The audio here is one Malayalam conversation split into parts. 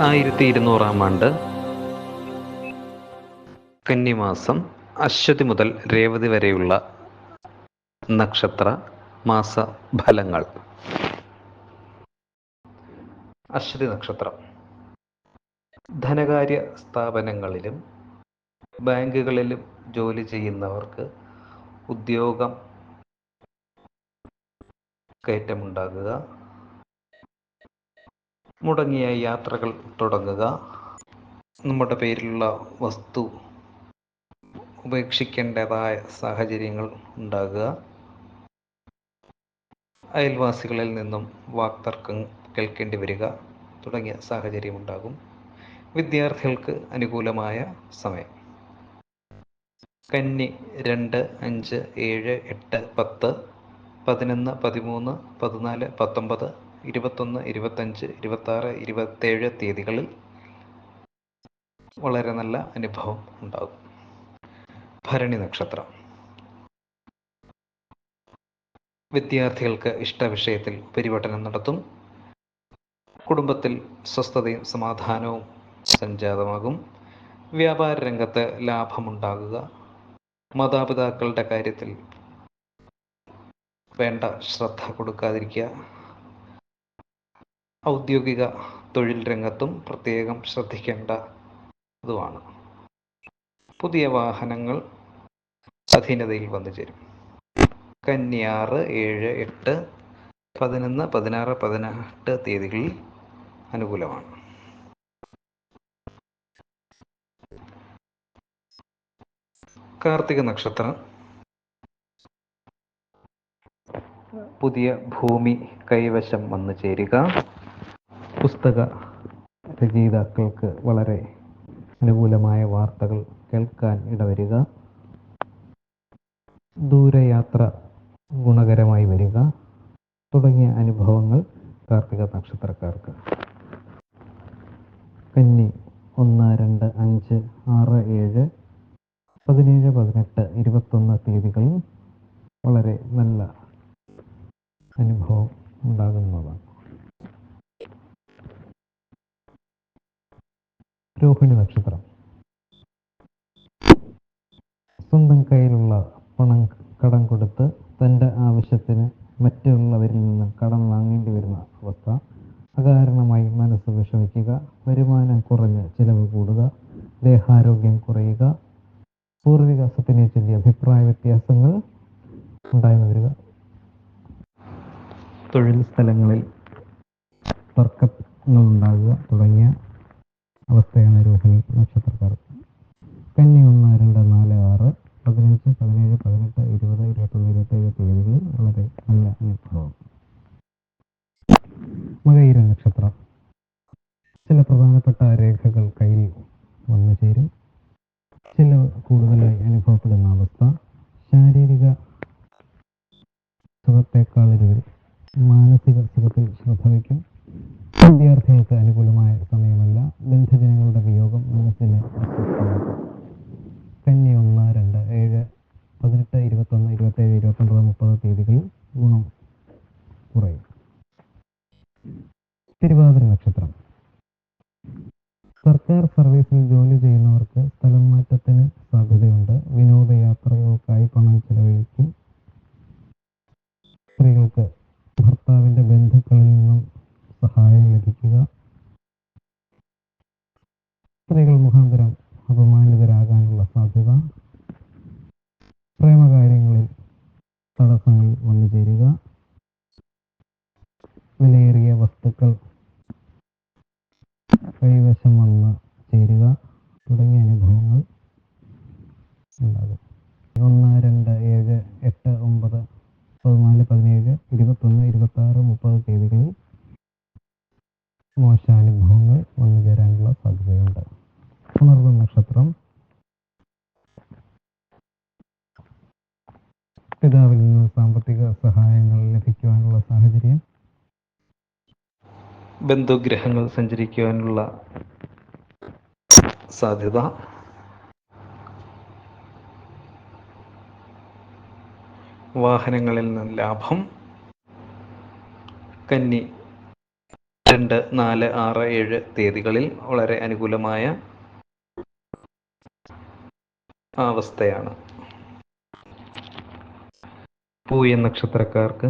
1200 കന്നിമാസം അശ്വതി മുതൽ രേവതി വരെയുള്ള നക്ഷത്ര മാസ ഫലങ്ങൾ. അശ്വതി നക്ഷത്രം. ധനകാര്യ സ്ഥാപനങ്ങളിലും ബാങ്കുകളിലും ജോലി ചെയ്യുന്നവർക്ക് ഉദ്യോഗം കയറ്റമുണ്ടാകുക, മുടങ്ങിയ യാത്രകൾ തുടങ്ങുക, നമ്മുടെ പേരിലുള്ള വസ്തു ഉപേക്ഷിക്കേണ്ടതായ സാഹചര്യങ്ങൾ ഉണ്ടാകുക, അയൽവാസികളിൽ നിന്നും വാക്തർക്കം കേൾക്കേണ്ടി വരിക തുടങ്ങിയ സാഹചര്യം ഉണ്ടാകും. വിദ്യാർത്ഥികൾക്ക് അനുകൂലമായ സമയം. കന്നി 2, 5, 7, 8, 10, 11, 13, 14, 19, 21, 25, 26, 27 തീയതികളിൽ വളരെ നല്ല അനുഭവം ഉണ്ടാകും. ഭരണി നക്ഷത്രം. വിദ്യാർത്ഥികൾക്ക് ഇഷ്ടവിഷയത്തിൽ ഉപരിപഠനം നടത്തും. കുടുംബത്തിൽ സ്വസ്ഥതയും സമാധാനവും സംജാതമാകും. വ്യാപാര രംഗത്ത് ലാഭമുണ്ടാകുക. മാതാപിതാക്കളുടെ കാര്യത്തിൽ വേണ്ട ശ്രദ്ധ കൊടുക്കാതിരിക്കുക. ഔദ്യോഗിക തൊഴിൽ രംഗത്തും പ്രത്യേകം ശ്രദ്ധിക്കേണ്ടതുമാണ്. പുതിയ വാഹനങ്ങൾ അധീനതയിൽ വന്നു ചേരും. കന്നി 6, 7, 8, 11, 16, 18 തീയതികളിൽ അനുകൂലമാണ്. കാർത്തിക നക്ഷത്രം. പുതിയ ഭൂമി കൈവശം വന്നു ചേരുക. പുസ്തക രചയിതാക്കൾക്ക് വളരെ അനുകൂലമായ വാർത്തകൾ കേൾക്കാൻ ഇടവരിക. ദൂരയാത്ര ഗുണകരമായി വരിക തുടങ്ങിയ അനുഭവങ്ങൾ കാർത്തിക നക്ഷത്രക്കാർക്ക്. കന്നി 1, 2, 5, 6, 7, 17, 18, 21 തീയതികളിൽ വളരെ നല്ല അനുഭവം ഉണ്ടാകുന്നതാണ്. രോഹിണി നക്ഷത്രം. സ്വന്തം കയ്യിലുള്ള പണം കടം കൊടുത്ത് തൻ്റെ ആവശ്യത്തിന് മറ്റുള്ളവരിൽ നിന്ന് കടം വാങ്ങേണ്ടി വരുന്ന അവസ്ഥ. അകാരണമായി മനസ്സ് വിഷമിക്കുക. വരുമാനം കുറഞ്ഞ് ചിലവ് കൂടുക. ദേഹാരോഗ്യം കുറയുക. പൂർവിക സ്വത്തിനെ ചൊല്ലി അഭിപ്രായ വ്യത്യാസങ്ങൾ ഉണ്ടായി വരിക. തൊഴിൽ സ്ഥലങ്ങളിൽ തർക്കങ്ങൾ ഉണ്ടാകുക തുടങ്ങിയ അവസ്ഥയാണ് രോഹിണി നക്ഷത്രക്കാർക്ക്. കന്നി 1, 2, 4, 6, 15, 17, 18, 20, 21, 27 തീയതികളിൽ വളരെ നല്ല അനുഭവം. മകയിര നക്ഷത്രം. ചില പ്രധാനപ്പെട്ട രേഖകൾ കയ്യിൽ വന്നു ചേരും. ചിലവ് കൂടുതലായി അനുഭവപ്പെടുന്ന അവസ്ഥ. ശാരീരിക സുഖത്തെക്കാളുപരി മാനസിക സുഖത്തിൽ ശ്രദ്ധ വയ്ക്കും. വിദ്യാർത്ഥികൾക്ക് അനുകൂലമായ സമയമല്ല. ബന്ധുജനങ്ങളുടെ വിയോഗം മനസ്സിനെ അസ്വസ്ഥമാക്കും. കന്നി 1, 2, 7, 18, 21, 27, 29, 30 തീയതികളിൽ ഗുണം കുറയും. തിരുവാതിര നക്ഷത്രം. സർക്കാർ സർവീസിൽ ജോലി ചെയ്യുന്നവർക്ക് സ്ഥലം മാറ്റത്തിന് സാധ്യതയുണ്ട്. വിനോദയാത്രകൾക്കായി പണം ചെലവഴിക്കും. സ്ത്രീകൾക്ക് ഭർത്താവിൻ്റെ ബന്ധുക്കളിൽ നിന്നും സഹായം ലഭിക്കുക. സ്ത്രീകൾ മുഖാന്തരം അപമാനിതരാകാനുള്ള സാധ്യത. പ്രേമകാര്യങ്ങളിൽ തടസ്സങ്ങൾ വന്നു ചേരുക. വിലയേറിയ വസ്തുക്കൾ കൈവശം വന്ന് ചേരുക തുടങ്ങിയ അനുഭവങ്ങൾ ഉണ്ടാകും. 1, 2, 7, 8, 9, 14, 17, 21, 26, 30 തീയതികളിൽ മോശാനുഭവങ്ങൾ വന്നു ചേരാനുള്ള സാധ്യതയുണ്ട്. പുണർന്ന നക്ഷത്രം. പിതാവിൽ നിന്ന് സാമ്പത്തിക സഹായങ്ങൾ ലഭിക്കുവാനുള്ള സാഹചര്യം. ബന്ധുഗ്രഹങ്ങൾ സഞ്ചരിക്കുവാനുള്ള സാധ്യത. വാഹനങ്ങളിൽ നിന്ന് ലാഭം. കന്നി 2, 2, 4, 6, 7 തീയതികളിൽ വളരെ അനുകൂലമായ അവസ്ഥയാണ്. പൂയ നക്ഷത്രക്കാർക്ക്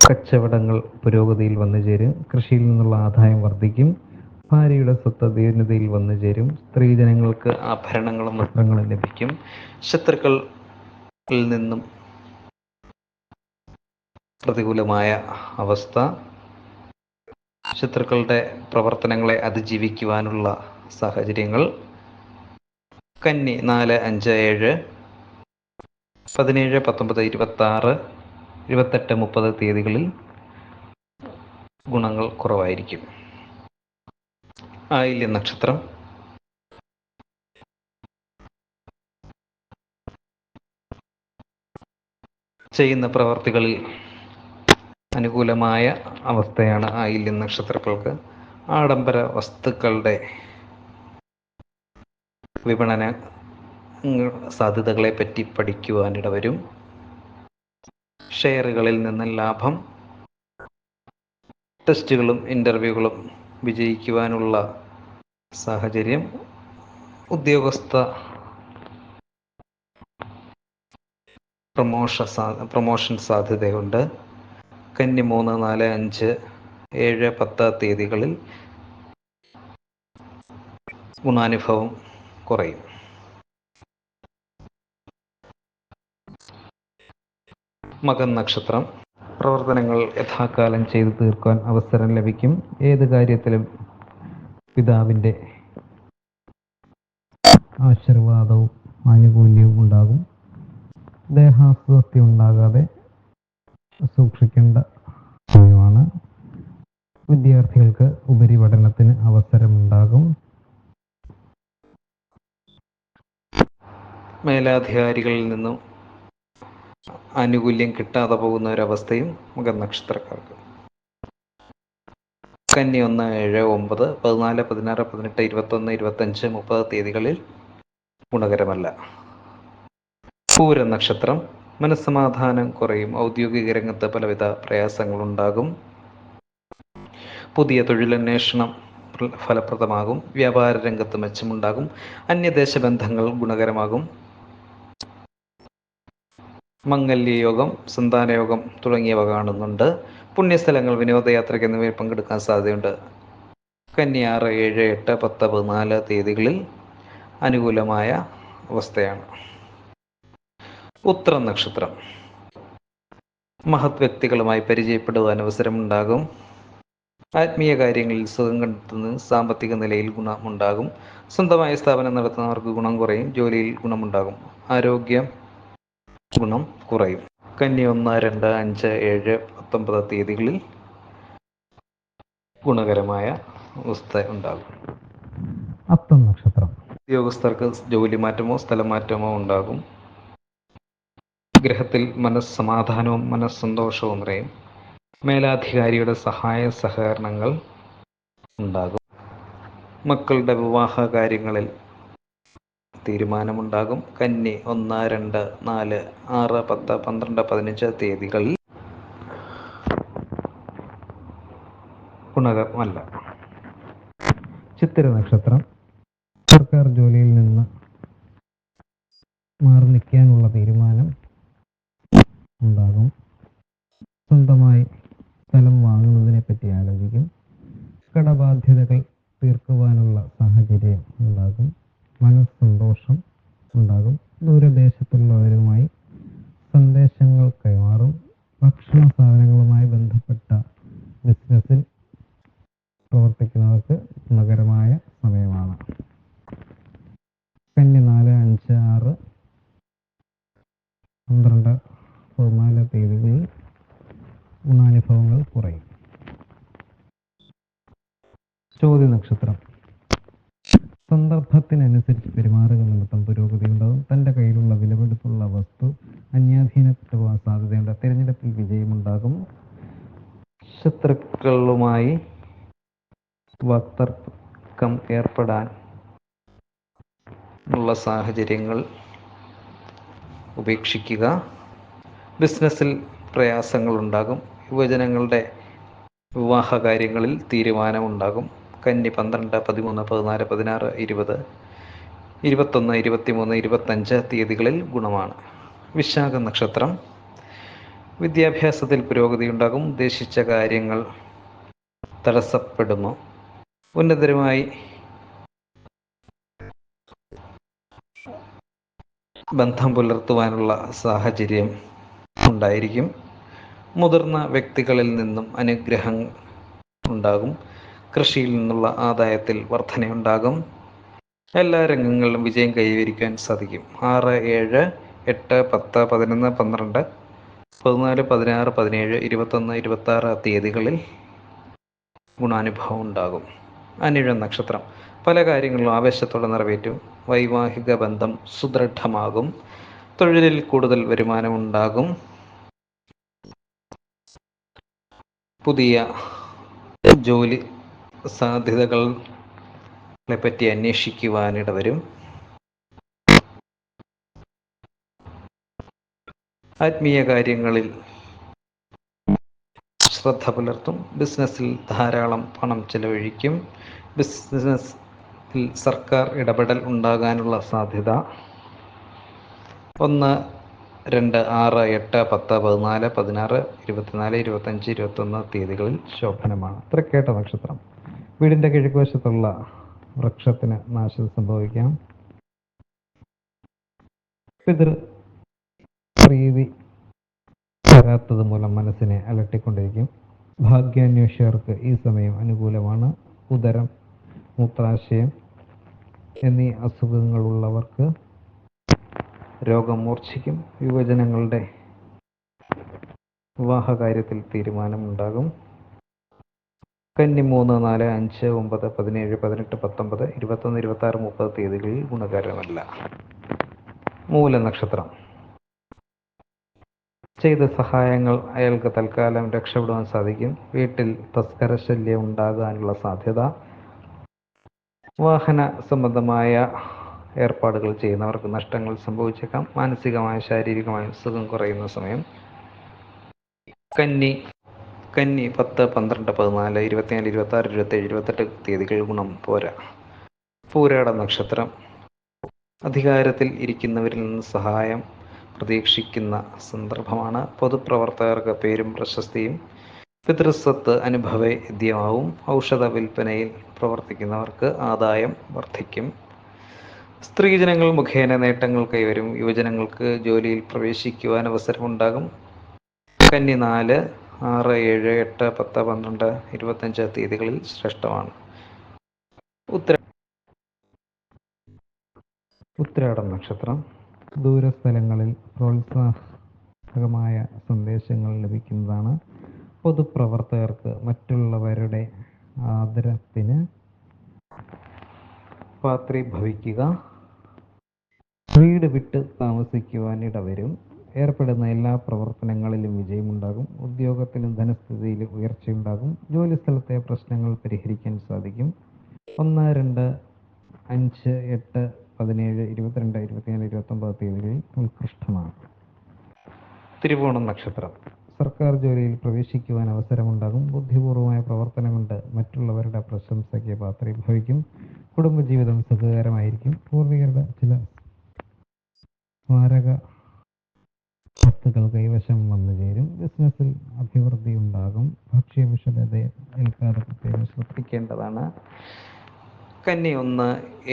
കച്ചവടങ്ങൾ പുരോഗതിയിൽ വന്നു ചേരും. കൃഷിയിൽ നിന്നുള്ള ആദായം വർദ്ധിക്കും. ഭാര്യയുടെ സ്വത്ത് ദീർഘതയിൽ വന്നു ചേരും. സ്ത്രീജനങ്ങൾക്ക് ആഭരണങ്ങളും വസ്ത്രങ്ങളും ലഭിക്കും. ശത്രുക്കളിൽ നിന്നും പ്രതികൂലമായ അവസ്ഥ, ശത്രുക്കളുടെ പ്രവർത്തനങ്ങളെ അതിജീവിക്കുവാനുള്ള സാഹചര്യങ്ങൾ. കന്നി 4, 5, 7, 17, 19, 26, 28, 30 തീയതികളിൽ ഗുണങ്ങൾ കുറവായിരിക്കും. ആയില്യ നക്ഷത്രം ചെയ്യുന്ന പ്രവർത്തികളിൽ അനുകൂലമായ അവസ്ഥയാണ് ആയില്യ നക്ഷത്രങ്ങൾക്ക്. ആഡംബര വസ്തുക്കളുടെ വിപണന സാധ്യതകളെ പറ്റി പഠിക്കുവാനിടവരും. ഷെയറുകളിൽ നിന്ന് ലാഭം. ടെസ്റ്റുകളും ഇൻ്റർവ്യൂകളും വിജയിക്കുവാനുള്ള സാഹചര്യം. ഉദ്യോഗസ്ഥ പ്രൊമോഷൻ സാധ്യതയുണ്ട്. കന്നി 3, 4, 5, 7, 10 തീയതികളിൽ ഗുണാനുഭവം കുറയും. മകൻ നക്ഷത്രം പ്രവർത്തനങ്ങൾ യഥാകാലം ചെയ്തു തീർക്കാൻ അവസരം ലഭിക്കും. ഏത് കാര്യത്തിലും പിതാവിൻ്റെ ആശീർവാദവും ആനുകൂല്യവും ഉണ്ടാകും. ദേഹാസ്വസ്ഥ ഉണ്ടാകാതെ സൂക്ഷിക്കേണ്ട സമയമാണ്. വിദ്യാർത്ഥികൾക്ക് ഉപരിപഠനത്തിന് അവസരമുണ്ടാകും. മേലധികാരികളിൽ നിന്നും ആനുകൂല്യം കിട്ടാതെ പോകുന്ന ഒരവസ്ഥയും മകൻ നക്ഷത്രക്കാർക്ക്. കന്നി 1, 7, 9, 14, 16, 18, 21, 25, 30 തീയതികളിൽ ഗുണകരമല്ല. പൂര നക്ഷത്രം മനസ്സമാധാനം കുറയും. ഔദ്യോഗിക രംഗത്ത് പലവിധ പ്രയാസങ്ങളുണ്ടാകും. പുതിയ തൊഴിലന്വേഷണം ഫലപ്രദമാകും. വ്യാപാര രംഗത്ത് മെച്ചമുണ്ടാകും. അന്യദേശ ബന്ധങ്ങൾ ഗുണകരമാകും. മംഗല്യയോഗം, സന്താനയോഗം തുടങ്ങിയവ കാണുന്നുണ്ട്. പുണ്യസ്ഥലങ്ങൾ, വിനോദയാത്രയ്ക്ക് എന്നിവയിൽ പങ്കെടുക്കാൻ സാധ്യതയുണ്ട്. കന്നി 6, 7, 8, 10, 14 തീയതികളിൽ അനുകൂലമായ അവസ്ഥയാണ്. ഉത്തര നക്ഷത്രം മഹത് വ്യക്തികളുമായി പരിചയപ്പെടുവാൻ അവസരമുണ്ടാകും. ആത്മീയ കാര്യങ്ങളിൽ സുഖം കണ്ടെത്തുന്ന സാമ്പത്തിക നിലയിൽ ഗുണമുണ്ടാകും. സ്വന്തമായ സ്ഥാപനം നടത്തുന്നവർക്ക് ഗുണം കുറയും. ജോലിയിൽ ഗുണമുണ്ടാകും. ആരോഗ്യം ഗുണം കുറയും. കന്നി 1, 2, 5, 7, 19 തീയതികളിൽ ഗുണകരമായ അവസ്ഥ ഉണ്ടാകും. അത്തം നക്ഷത്രം ഉദ്യോഗസ്ഥർക്ക് ജോലി മാറ്റമോ സ്ഥലം മാറ്റമോ ഉണ്ടാകും. ഗ്രഹത്തിൽ മനസ്സമാധാനവും മനസ്സന്തോഷവും നിറയും. മേലാധികാരിയുടെ സഹായ സഹകരണങ്ങൾ ഉണ്ടാകും. മക്കളുടെ വിവാഹ കാര്യങ്ങളിൽ തീരുമാനമുണ്ടാകും. കന്നി 1, 2, 4, 6, 10, 12, 15 തീയതികളിൽ ഗുണകരമല്ല. ചിത്തിര നക്ഷത്രം സർക്കാർ ജോലിയിൽ നിന്ന് മാറി നിൽക്കാനുള്ള തീരുമാനം ഉണ്ടാകും. സ്വന്തമായി സ്ഥലം വാങ്ങുന്നതിനെ പറ്റി ആലോചിക്കും. കടബാധ്യതകൾ തീർക്കുവാനുള്ള സാഹചര്യം ഉണ്ടാകും. മനസ്സന്തോഷം ഉണ്ടാകും. ദൂരദേശത്തുള്ളവരുമായി സന്ദേശങ്ങൾ കൈമാറും. ഭക്ഷണ സാധനങ്ങളുമായി ബന്ധപ്പെട്ട ബിസിനസ്സിൽ പ്രവർത്തിക്കുന്നവർക്ക് ഗുണകരമായ സമയമാണ്. കന്നി 4, 5, 6, 12, 14 തീയതികളിൽ ഗുണാനുഭവങ്ങൾ കുറയും. ചോതി നക്ഷത്രം സന്ദർഭത്തിനനുസരിച്ച് പെരുമാറുക നിമിത്തം പുരോഗതി ഉണ്ടാകും. തൻ്റെ കയ്യിലുള്ള വിലപിടിപ്പുള്ള വസ്തു അന്യാധീനപ്പെട്ടുപോകാൻ സാധ്യതയുണ്ട്. തിരഞ്ഞെടുപ്പിൽ വിജയമുണ്ടാകും. ശത്രുക്കളുമായി വാക്തർക്കം ഏർപ്പെടാൻ ഉള്ള സാഹചര്യങ്ങൾ ഉപേക്ഷിക്കുക. ബിസിനസ്സിൽ പ്രയാസങ്ങളുണ്ടാകും. യുവജനങ്ങളുടെ വിവാഹ കാര്യങ്ങളിൽ തീരുമാനമുണ്ടാകും. കന്നി 12, 13, 14, 16, 20, 21, 23, 25 തീയതികളിൽ ഗുണമാണ്. വിശാഖ നക്ഷത്രം. വിദ്യാഭ്യാസത്തിൽ പുരോഗതി ഉണ്ടാകും. ഉദ്ദേശിച്ച കാര്യങ്ങൾ തടസ്സപ്പെടുന്നു. ഉന്നതരുമായി ബന്ധം പുലർത്തുവാനുള്ള സാഹചര്യം ഉണ്ടായിരിക്കും. മുതിർന്ന വ്യക്തികളിൽ നിന്നും അനുഗ്രഹം ഉണ്ടാകും. കൃഷിയിൽ നിന്നുള്ള ആദായത്തിൽ വർധനയുണ്ടാകും. എല്ലാ രംഗങ്ങളിലും വിജയം കൈവരിക്കാൻ സാധിക്കും. 6, 7, 8, 10, 11, 12, 14, 16, 17, 21, 26 തീയതികളിൽ ഗുണാനുഭവം ഉണ്ടാകും. അനിഴ നക്ഷത്രം. പല കാര്യങ്ങളിലും ആവേശത്തോടെ നിറവേറ്റും. വൈവാഹിക ബന്ധം സുദൃഢമാകും. തൊഴിലിൽ കൂടുതൽ വരുമാനമുണ്ടാകും. പുതിയ ജോലി സാധ്യതകളെ പറ്റി അന്വേഷിക്കുവാനിടവരും. ആത്മീയ കാര്യങ്ങളിൽ ശ്രദ്ധ പുലർത്തും. ബിസിനസ്സിൽ ധാരാളം പണം ചെലവഴിക്കും. ബിസിനസ്സിൽ സർക്കാർ ഇടപെടൽ ഉണ്ടാകാനുള്ള സാധ്യത 1, 2, 6, 8, 10, 14, 16, 24, 25, 21 തീയതികളിൽ ശോഭനമാണ്. തൃക്കേട്ട നക്ഷത്രം. വീടിൻ്റെ കിഴക്കുവശത്തുള്ള വൃക്ഷത്തിന് നാശം സംഭവിക്കാം. പിതൃ പ്രീതി വരാത്തത് മൂലം മനസ്സിനെ അലട്ടിക്കൊണ്ടിരിക്കും. ഭാഗ്യാന്വേഷകർക്ക് ഈ സമയം അനുകൂലമാണ്. ഉദരം, മൂത്രാശയം എന്നീ അസുഖങ്ങളുള്ളവർക്ക് രോഗം മൂർച്ഛിക്കും. യുവജനങ്ങളുടെ വിവാഹകാര്യത്തിൽ തീരുമാനമുണ്ടാകും. കന്നി 3, 4, 5, 9, 17, 18, 19, 21, 26, 30 തീയതികളിൽ ഗുണകരമല്ല. മൂലനക്ഷത്രം. ചെയ്ത സഹായങ്ങൾ അയാൾക്ക് തൽക്കാലം രക്ഷപ്പെടുവാൻ സാധിക്കും. വീട്ടിൽ തസ്കര ശല്യം ഉണ്ടാകാനുള്ള സാധ്യത. വാഹന സംബന്ധമായ ഏർപ്പാടുകൾ ചെയ്യുന്നവർക്ക് നഷ്ടങ്ങൾ സംഭവിച്ചേക്കാം. മാനസികമായും ശാരീരികമായും സുഖം കുറയുന്ന സമയം. കന്നി 10, 12, 14, 24, 26, 27, 28 തീയതികൾ ഗുണം പോരാ. പൂരാട നക്ഷത്രം. അധികാരത്തിൽ ഇരിക്കുന്നവരിൽ നിന്ന് സഹായം പ്രതീക്ഷിക്കുന്ന സന്ദർഭമാണ്. പൊതുപ്രവർത്തകർക്ക് പേരും പ്രശസ്തിയും. പിതൃസ്വത്ത് അനുഭവേദ്യമാവും. ഔഷധ വിൽപ്പനയിൽ പ്രവർത്തിക്കുന്നവർക്ക് ആദായം വർദ്ധിക്കും. സ്ത്രീജനങ്ങൾ മുഖേന നേട്ടങ്ങൾ കൈവരും. യുവജനങ്ങൾക്ക് ജോലിയിൽ പ്രവേശിക്കുവാൻ അവസരമുണ്ടാകും. കന്നി 4, 6, 7, 8, 10, 12, 25 തീയതികളിൽ ശ്രേഷ്ഠമാണ്. ഉത്രാടം നക്ഷത്രം. ദൂരസ്ഥലങ്ങളിൽ പ്രോത്സാഹകമായ സന്ദേശങ്ങൾ ലഭിക്കുന്നതാണ്. പൊതുപ്രവർത്തകർക്ക് മറ്റുള്ളവരുടെ ആദരത്തിന് പാത്രീഭവിക്കുക. വീട് വിട്ട് താമസിക്കുവാൻ ഇടവരും. ഏർപ്പെടുന്ന എല്ലാ പ്രവർത്തനങ്ങളിലും വിജയമുണ്ടാകും. ഉദ്യോഗത്തിലും ധനസ്ഥിതിയിലും ഉയർച്ചയുണ്ടാകും. ജോലിസ്ഥലത്തെ പ്രശ്നങ്ങൾ പരിഹരിക്കാൻ സാധിക്കും. 1, 2, 5, 8, 17, 22, 24, 29 തീയതികളിൽ ഉത്കൃഷ്ടമാണ്. തിരുവോണം നക്ഷത്രം. സർക്കാർ ജോലിയിൽ പ്രവേശിക്കുവാൻ അവസരമുണ്ടാകും. ബുദ്ധിപൂർവമായ പ്രവർത്തനം കൊണ്ട് മറ്റുള്ളവരുടെ പ്രശംസയ്ക്ക് പാത്രീഭവിക്കും. കുടുംബജീവിതം സുഖകരമായിരിക്കും. പൂർവികരുടെ ചില സ്മാരക വസ്തുക്കൾ കൈവശം വന്നു ചേരും. ബിസിനസ്സിൽ അഭിവൃദ്ധി ഉണ്ടാകും. ഭക്ഷ്യവിഷബാധയെ ഏൽക്കാതെ പ്രത്യേകം ശ്രദ്ധിക്കേണ്ടതാണ്. കന്നി 1,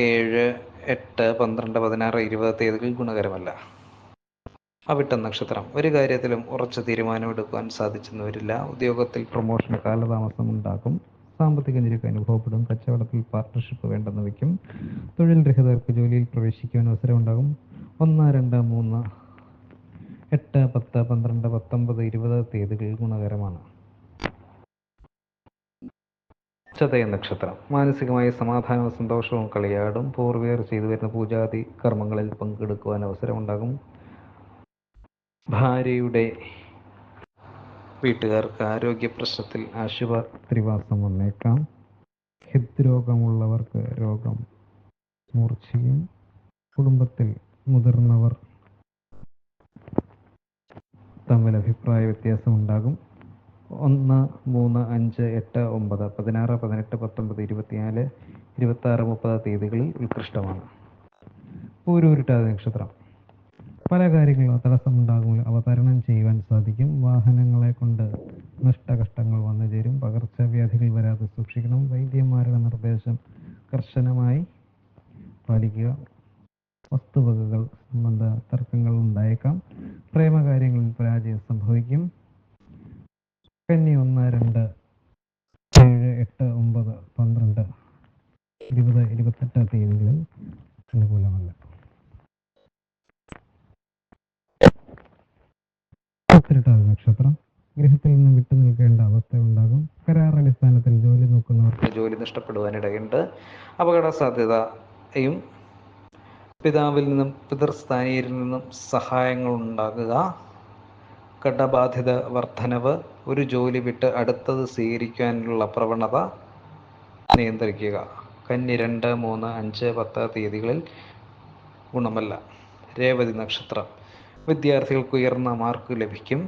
7, 8, 12, 16, 20 തീയതികൾ ഗുണകരമല്ല. അവിട്ടം നക്ഷത്രം. ഒരു കാര്യത്തിലും ഉറച്ച തീരുമാനമെടുക്കുവാൻ സാധിച്ചെന്ന് വരില്ല. ഉദ്യോഗത്തിൽ പ്രൊമോഷന് കാലതാമസം ഉണ്ടാകും. സാമ്പത്തിക ഞെരുക്ക് അനുഭവപ്പെടും. കച്ചവടത്തിൽ പാർട്ട്ണർഷിപ്പ് വേണ്ടെന്ന് വയ്ക്കും. തൊഴിൽ രഹിതർക്ക് ജോലിയിൽ പ്രവേശിക്കുവാൻ അവസരമുണ്ടാകും. 1, 2, 3, 8, 10, 12, 19, 20 തീയതികൾ ഗുണകരമാണ്. ചതയ നക്ഷത്രം. മാനസികമായ സമാധാനവും സന്തോഷവും കളിയാടും. പൂർവികർ ചെയ്തു വരുന്ന പൂജാതി കർമ്മങ്ങളിൽ പങ്കെടുക്കുവാൻ അവസരമുണ്ടാകും. ഭാര്യയുടെ വീട്ടുകാർക്ക് ആരോഗ്യ പ്രശ്നത്തിൽ ആശുപത്രിവാസം വന്നേക്കാം. ഹൃദ്രോഗമുള്ളവർക്ക് രോഗം മൂർച്ഛിക്കും. കുടുംബത്തിൽ മുതിർന്നവർ തമ്മിൽ അഭിപ്രായ വ്യത്യാസം ഉണ്ടാകും. 1, 3, 5, 8, 9, 16, 18, 19, 24, 26, 30 തീയതികളിൽ ഉത്കൃഷ്ടമാണ്. പൂരോരുട്ടാതി നക്ഷത്രം. പല കാര്യങ്ങളും തടസ്സമുണ്ടാകുമ്പോൾ അവ തരണം ചെയ്യുവാൻ സാധിക്കും. വാഹനങ്ങളെ കൊണ്ട് നഷ്ടകഷ്ടങ്ങൾ വന്നു ചേരും. പകർച്ചവ്യാധികൾ വരാതെ സൂക്ഷിക്കണം. വൈദ്യന്മാരുടെ നിർദ്ദേശം കർശനമായി പാലിക്കുക. വസ്തുവകകൾ സംബന്ധ തർക്കങ്ങൾ ഉണ്ടായേക്കാം. പ്രേമകാര്യങ്ങളിൽ പരാജയം സംഭവിക്കും. കന്നി 1, 2, 7, 8, 9, 12, 20, 28 തീയതികളിൽ അനുകൂലമല്ല. ഉത്രട്ടാതി നക്ഷത്രം. ഗൃഹത്തിൽ നിന്നും വിട്ടു നിൽക്കേണ്ട അവസ്ഥ ഉണ്ടാകും. കരാറടിസ്ഥാനത്തിൽ ജോലി നോക്കുന്നവർക്ക് ജോലി നഷ്ടപ്പെടുവാനിടയുണ്ട്. അപകട സാധ്യതയും പിതാവിൽ നിന്നും പിതൃസ്ഥാനീയരിൽ നിന്നും സഹായങ്ങൾ ഉണ്ടാകുക. കടബാധ്യത വർധനവ്. ഒരു ജോലി വിട്ട് അടുത്തത് സ്വീകരിക്കാനുള്ള പ്രവണത നിയന്ത്രിക്കുക. കന്നി 2, 3, 5, 10 തീയതികളിൽ ഗുണമല്ല. രേവതി നക്ഷത്രം. വിദ്യാർത്ഥികൾക്ക് ഉയർന്ന മാർക്ക് ലഭിക്കും.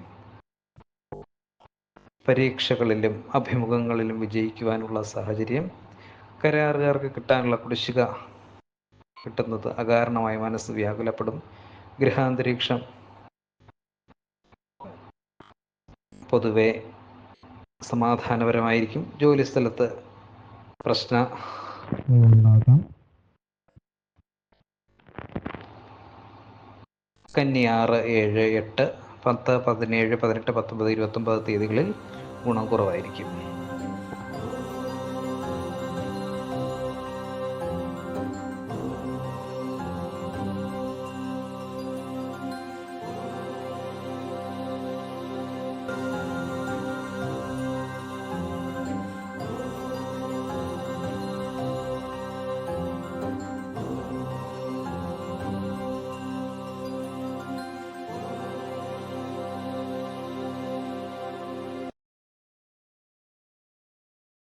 പരീക്ഷകളിലും അഭിമുഖങ്ങളിലും വിജയിക്കുവാനുള്ള സാഹചര്യം. കരാറുകാർക്ക് കിട്ടാനുള്ള കുടിശ്ശിക കിട്ടുന്നത് അകാരണമായി മനസ്സ് വ്യാകുലപ്പെടും. ഗൃഹാന്തരീക്ഷം പൊതുവെ സമാധാനപരമായിരിക്കും. ജോലിസ്ഥലത്ത് ഉണ്ടാകാം. കന്നി 6, 7, 8, 10, 17, 18, 19, 29 തീയതികളിൽ ഗുണം കുറവായിരിക്കും.